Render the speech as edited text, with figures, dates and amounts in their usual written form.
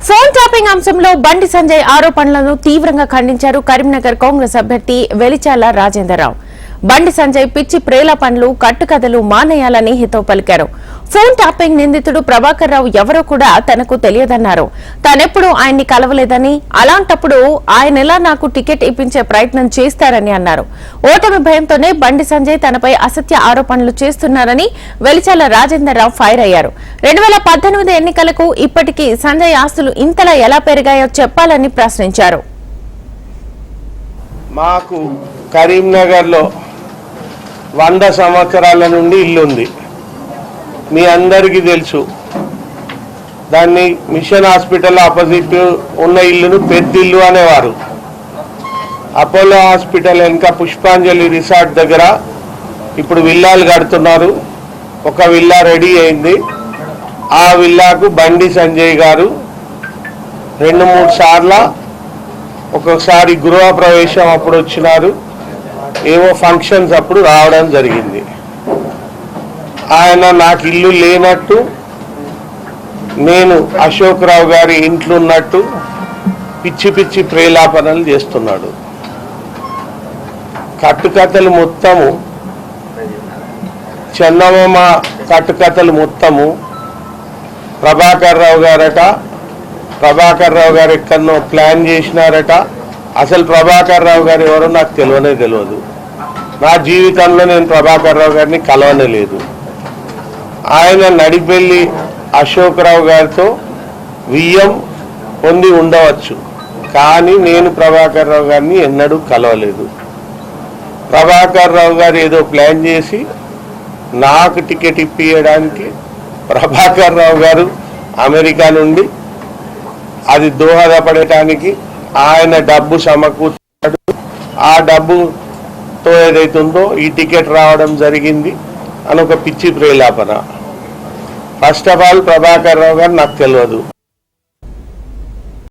Phone tapping అంశంలో బండి సంజయ్ ఆరోపణలను తీవ్రంగా ఖండించారు కరీంనగర్ కాంగ్రెస్ అభ్యర్థి వెలిచాల రాజేందర్రావు. బండి సంజయ్ పిచ్చి ప్రేలాపనలు కట్టుకథలు మానేయాలని హితవు పలికారు. ఫోన్ ట్యాపింగ్ నిందితుడు ప్రభాకర్ రావు ఎవరో కూడా తనకు తెలియదన్నారు. తానెప్పుడు ఆయన్ని కలవలేదని, అలాంటప్పుడు ఆయనెలా నాకు టికెట్ ఇప్పించే ప్రయత్నం చేస్తారని అన్నారు. ఓటమి భయంతోనే బండి సంజయ్ తనపై అసత్య ఆరోపణలు చేస్తున్నారని వెలిచాల రాజేందర్రావు ఫైర్ అయ్యారు. 2018 ఎన్నికలకు ఇప్పటికీ సంజయ్ ఆస్తులు ఇంతలా ఎలా పెరిగాయో చెప్పాలని ప్రశ్నించారు. మాకు కరీంనగర్లో 100 సంవత్సరాల నుండి ఇల్లు ఉంది. మీ అందరికీ తెలుసు. దాన్ని మిషన్ హాస్పిటల్ ఆపోజిట్ ఉన్న ఇల్లును పెద్దిల్లు అనేవారు. అపోలో హాస్పిటల్ వెనుక పుష్పాంజలి రిసార్ట్ దగ్గర ఇప్పుడు విల్లాలు కడుతున్నారు. ఒక విల్లా రెడీ అయింది. ఆ విల్లాకు బండి సంజయ్ గారు 2-3 సార్లు, ఒక్కొక్కసారి గృహ ప్రవేశం అప్పుడు వచ్చినారు, ఏవో ఫంక్షన్స్ అప్పుడు రావడం జరిగింది. ఆయన నాకు ఇల్లు లేనట్టు, నేను అశోక్ రావు గారి ఇంట్లో ఉన్నట్టు పిచ్చి పిచ్చి ప్రేలాపనలు చేస్తున్నాడు. కట్టుకథలు మొత్తము, చందమామ కట్టుకథలు మొత్తము ప్రభాకర్ రావు గారట. ప్రభాకర్ రావు గారు ఎక్కడనో ప్లాన్ చేసినారట. అసలు ప్రభాకర్ రావు గారు ఎవరో నాకు తెలియదు. నా జీవితంలో నేను ప్రభాకర్ రావు గారిని కలవనే లేదు. ఆయన నడిపెల్లి అశోక్ రావు గారితో వియ్యం పొంది ఉండవచ్చు, కానీ నేను ప్రభాకర్ రావు గారిని ఎన్నడూ కలవలేదు. ప్రభాకర్ రావు గారు ఏదో ప్లాన్ చేసి నాకు టికెట్ ఇప్పించడానికి ప్రభాకర్ రావు గారు అమెరికా నుండి అది దోహదపడటానికి ఆయన డబ్బు సమకూర్చాడు. ఆ డబ్బుతో ఏదైతుందో ఈ టికెట్ రావడం జరిగింది అని ఒక పిచ్చి ప్రేలాపన. First of all Prabhakar Rao గారు నాకు తెలియదు.